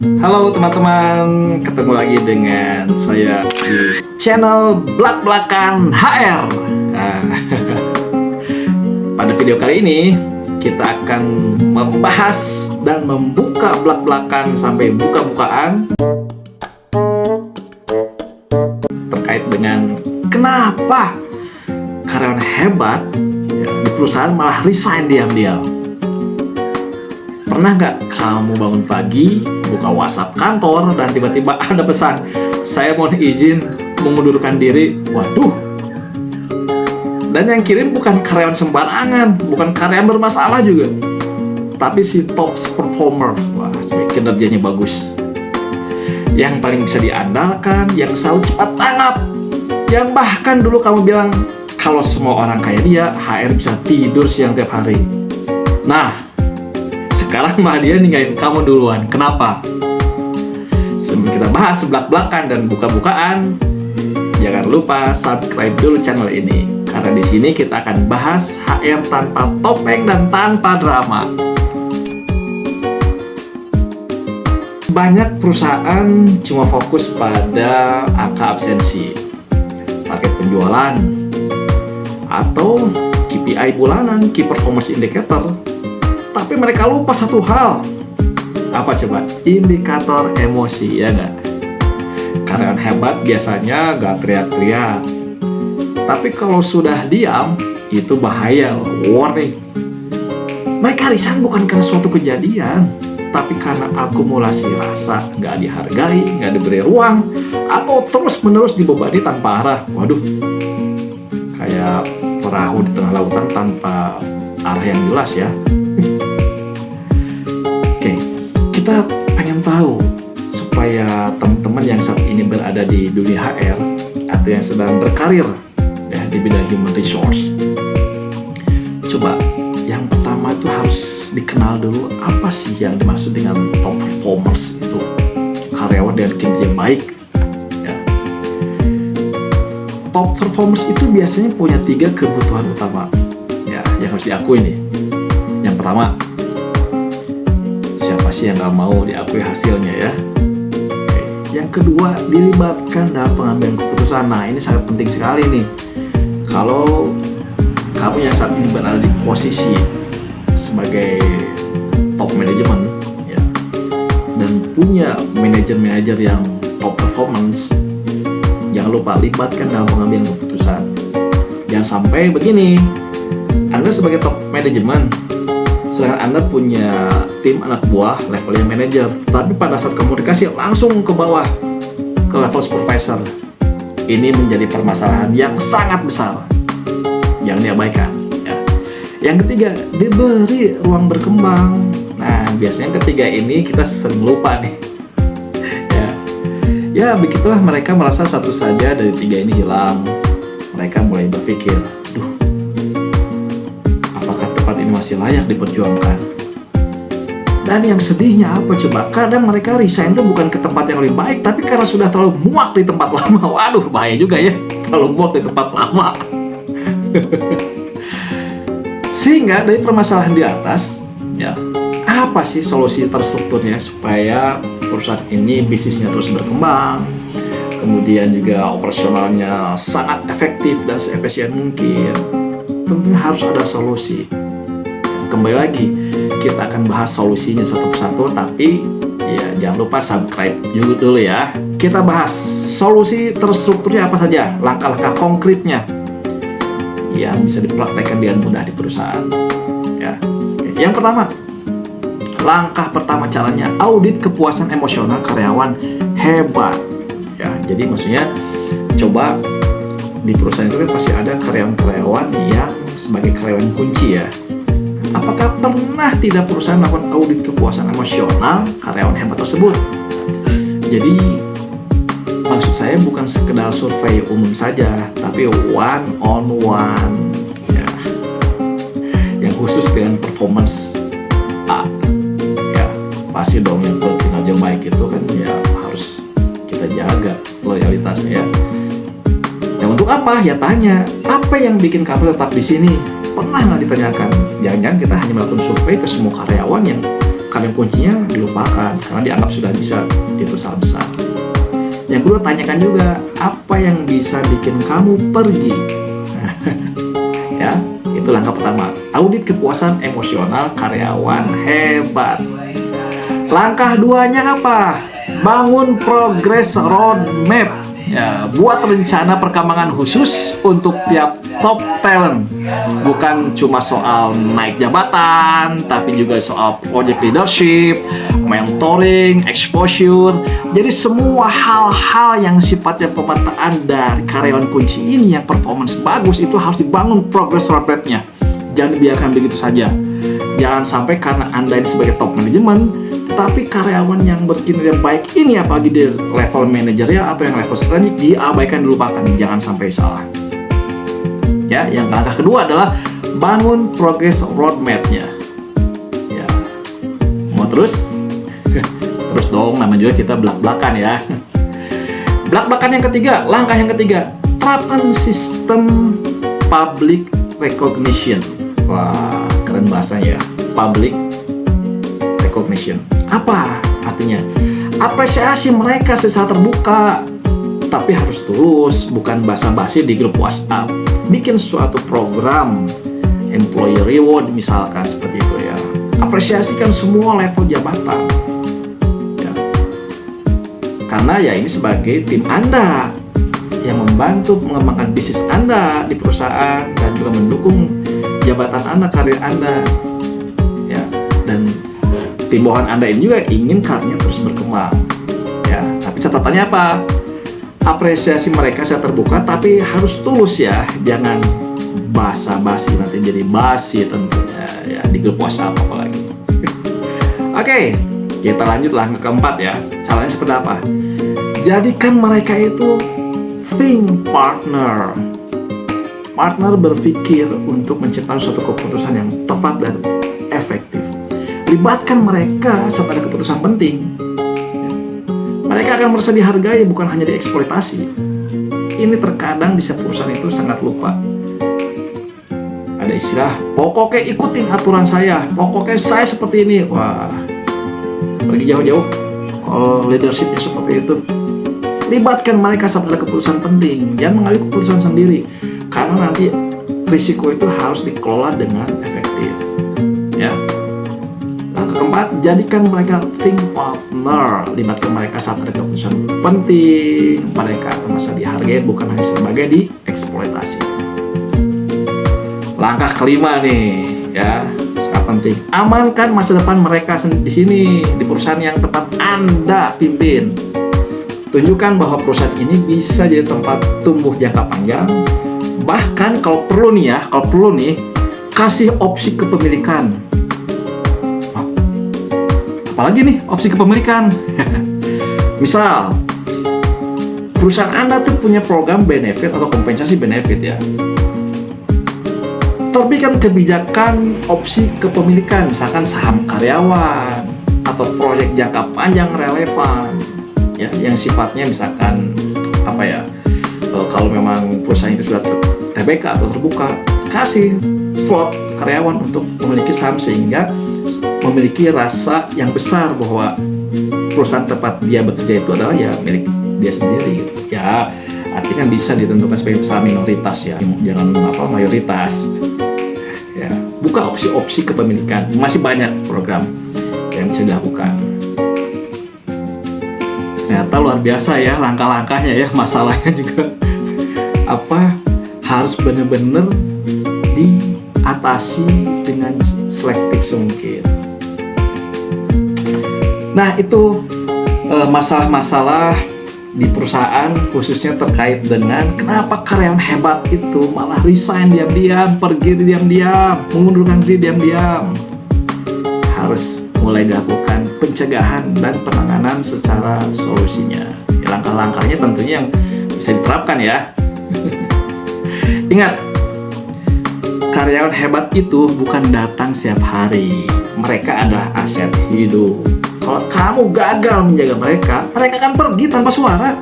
Halo teman-teman, ketemu lagi dengan saya di channel Blak-Blakan HR. Nah, pada video kali ini kita akan membahas dan membuka blak-blakan sampai buka-bukaan terkait dengan kenapa karyawan hebat ya, di perusahaan malah resign diam-diam. Pernah nggak kamu bangun pagi, buka WhatsApp kantor, dan tiba-tiba ada pesan, saya mohon izin mengundurkan diri. Waduh. Dan yang kirim bukan karyawan sembarangan, bukan karyawan bermasalah juga, tapi si top performer. Wah, kinerjanya bagus, yang paling bisa diandalkan, yang selalu cepat tanggap, yang bahkan dulu kamu bilang kalau semua orang kayak dia, HR bisa tidur siang tiap hari. Nah, sekarang mah dia ninggalin kamu duluan. Kenapa? Sebelum kita bahas belak-belakan dan buka-bukaan, jangan lupa subscribe dulu channel ini, karena di sini kita akan bahas HR tanpa topeng dan tanpa drama. Banyak perusahaan cuma fokus pada angka absensi, target penjualan, atau KPI bulanan, Key Performance Indicator. Tapi mereka lupa satu hal. Apa coba? Indikator emosi, ya nggak? Karyawan hebat biasanya nggak teriak-teriak. Tapi kalau sudah diam, itu bahaya, warning. Mereka resign bukan karena suatu kejadian, tapi karena akumulasi rasa nggak dihargai, nggak diberi ruang, atau terus-menerus dibebani tanpa arah. Waduh, kayak perahu di tengah lautan tanpa arah yang jelas ya. Oke, kita pengen tahu supaya teman-teman yang saat ini berada di dunia HR atau yang sedang berkarir ya, di bidang human resource. Coba yang pertama itu harus dikenal dulu apa sih yang dimaksud dengan top performers itu, karyawan dengan kinerja baik. Ya. Top performers itu biasanya punya 3 kebutuhan utama ya, yang harus diakui nih. Yang pertama, siapa sih yang nggak mau diakui hasilnya ya? Oke. Yang kedua, dilibatkan dalam pengambilan keputusan. Nah, ini sangat penting sekali nih. Kalau kamu yang saat ini berada di posisi sebagai top manajemen ya, dan punya manajer-manajer yang top performance, jangan lupa libatkan dalam pengambilan keputusan. Jangan sampai begini, Anda sebagai top manajemen, sedangkan Anda punya tim anak buah levelnya manajer, tapi pada saat komunikasi langsung ke bawah ke level supervisor. Ini menjadi permasalahan yang sangat besar, jangan diabaikan ya. Yang ketiga, diberi ruang berkembang. Nah, biasanya yang ketiga ini kita sering lupa nih ya, begitulah mereka merasa satu saja dari 3 ini hilang. Mereka mulai berpikir, duh, apakah tempat ini masih layak diperjuangkan? Dan yang sedihnya apa coba? Kadang mereka resign itu bukan ke tempat yang lebih baik, tapi karena sudah terlalu muak di tempat lama. Waduh, bahaya juga ya, terlalu muak di tempat lama. Sehingga dari permasalahan di atas, ya, apa sih solusi terstrukturnya supaya perusahaan ini bisnisnya terus berkembang, kemudian juga operasionalnya sangat efektif dan seefisien mungkin? Tentunya harus ada solusi. Kembali lagi, kita akan bahas solusinya satu persatu, tapi ya jangan lupa subscribe juga dulu ya. Kita bahas solusi terstrukturnya apa saja, langkah-langkah konkretnya yang bisa dipraktekkan dengan mudah di perusahaan. Ya. Yang pertama, langkah pertama caranya audit kepuasan emosional karyawan hebat. Ya, jadi maksudnya coba di perusahaan itu kan pasti ada karyawan-karyawan yang sebagai karyawan kunci ya. Apakah pernah tidak perusahaan melakukan audit kepuasan emosional karyawan hebat tersebut? Jadi maksud saya bukan sekedar survei umum saja, tapi one on one ya, yang khusus dengan performance A. Ya, pasti dong yang berkinerja baik itu kan ya harus kita jaga loyalitasnya ya. Yang untuk apa? Ya tanya, apa yang bikin kamu tetap di sini? Pernah nggak ditanyakan? Jangan-jangan kita hanya melakukan survei ke semua karyawan yang karyawan kuncinya dilupakan karena dianggap sudah bisa di perusahaan besar. Yang kedua, tanyakan juga apa yang bisa bikin kamu pergi. Ya, itu langkah pertama. Audit kepuasan emosional karyawan hebat. Langkah duanya apa? Bangun progress roadmap. Ya, buat rencana perkembangan khusus untuk tiap top talent. Bukan cuma soal naik jabatan, tapi juga soal project leadership, mentoring, exposure. Jadi semua hal-hal yang sifatnya pemetaan dari karyawan kunci ini yang performance bagus itu harus dibangun progress roadmap-nya. Jangan dibiarkan begitu saja. Jangan sampai karena Anda ini sebagai top manajemen, tapi karyawan yang berkinerja baik ini, apalagi di level manajerial atau yang level strategik, diabaikan, dilupakan. Jangan sampai salah. Ya, yang langkah kedua adalah bangun progress roadmap-nya. Ya, mau terus? Terus dong, nama juga kita belak-belakan ya. Belak-belakan yang ketiga, langkah yang ketiga, terapkan sistem public recognition. Wah, keren bahasanya ya, public recognition. Apa artinya? Apresiasi mereka secara terbuka, tapi harus tulus, bukan basa-basi di grup WhatsApp. Bikin suatu program employee reward misalkan seperti itu ya. Apresiasikan semua level jabatan. Ya. Karena ya ini sebagai tim Anda yang membantu mengembangkan bisnis Anda di perusahaan dan juga mendukung jabatan Anda, karir Anda. Ya, dan tim bawahan Anda ini juga ingin karirnya terus berkembang. Ya, tapi catatannya apa? Apresiasi mereka secara terbuka, tapi harus tulus ya. Jangan basa-basi, nanti jadi basi tentunya ya di grup WhatsApp apalagi. Oke, kita lanjut langkah keempat ya. Caranya seperti apa? Jadikan mereka itu think partner. Partner berpikir untuk menciptakan suatu keputusan yang tepat dan efektif. Libatkan mereka saat ada keputusan penting. Mereka akan merasa dihargai, bukan hanya dieksploitasi. Ini terkadang di setiap perusahaan itu sangat lupa. Ada istilah, pokoknya ikutin aturan saya, pokoknya saya seperti ini. Wah, pergi jauh-jauh. Kalau leadershipnya seperti itu, libatkan mereka saat ada keputusan penting. Jangan mengambil keputusan sendiri, karena nanti risiko itu harus dikelola dengan efektif. Ya. Langkah keempat, jadikan mereka think partner. Libatkan mereka saat ada keputusan penting. Mereka merasa dihargai, bukan hanya sebagai dieksploitasi. Langkah kelima nih, ya, sangat penting. Amankan masa depan mereka di sini, di perusahaan yang tempat Anda pimpin. Tunjukkan bahwa perusahaan ini bisa jadi tempat tumbuh jangka panjang. Bahkan kalau perlu nih, kasih opsi kepemilikan. Apalagi nih opsi kepemilikan. Misal perusahaan Anda tuh punya program benefit atau kompensasi benefit ya. Terbitkan kebijakan opsi kepemilikan, misalkan saham karyawan atau proyek jangka panjang relevan ya, yang sifatnya misalkan apa ya, kalau memang perusahaan itu sudah TBK atau terbuka, kasih slot karyawan untuk memiliki saham sehingga memiliki rasa yang besar bahwa perusahaan tempat dia bekerja itu adalah ya milik dia sendiri gitu. Ya, artinya kan bisa ditentukan sebagai perusahaan minoritas ya, jangan mayoritas. Ya, buka opsi-opsi kepemilikan. Masih banyak program yang bisa dilakukan. Ternyata luar biasa ya langkah-langkahnya ya, masalahnya juga harus benar-benar diatasi dengan selektif semungkin. Nah, itu masalah-masalah di perusahaan khususnya terkait dengan kenapa karyawan hebat itu malah resign diam-diam, pergi diam-diam, mengundurkan diri diam-diam. Harus mulai dilakukan pencegahan dan penanganan secara solusinya. Ya, langkah-langkahnya tentunya yang bisa diterapkan ya. Ingat, karyawan hebat itu bukan datang setiap hari. Mereka adalah aset hidup. Kalau kamu gagal menjaga mereka, mereka akan pergi tanpa suara.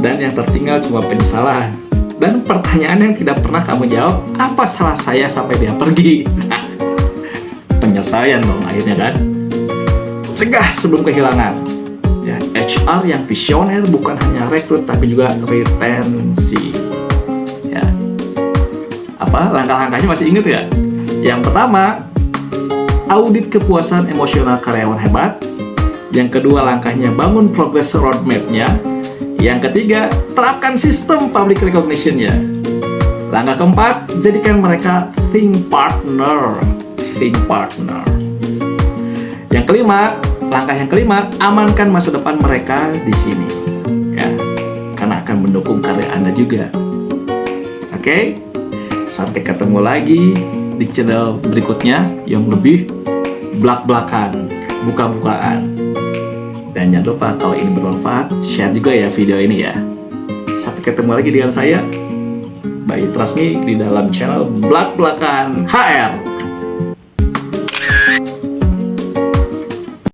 Dan yang tertinggal cuma penyesalan. Dan pertanyaan yang tidak pernah kamu jawab, apa salah saya sampai dia pergi? penyelesaian dong akhirnya kan. Cegah sebelum kehilangan. Ya, HR yang visioner bukan hanya rekrut tapi juga retensi. Ya. Apa langkah-langkahnya masih ingat ya? Yang pertama, audit kepuasan emosional karyawan hebat. Yang kedua, langkahnya bangun progress roadmap-nya. Yang ketiga, terapkan sistem public recognition-nya. Langkah keempat, jadikan mereka think partner. Think partner. Yang kelima, langkah yang kelima, amankan masa depan mereka di sini. Ya, karena akan mendukung karya Anda juga. Oke? Sampai ketemu lagi di channel berikutnya yang lebih belak-belakan, buka-bukaan. Dan jangan lupa kalau ini bermanfaat, share juga ya video ini ya. Sampai ketemu lagi dengan saya, Bayu Trasmi, di dalam channel Belak-Belakan HR.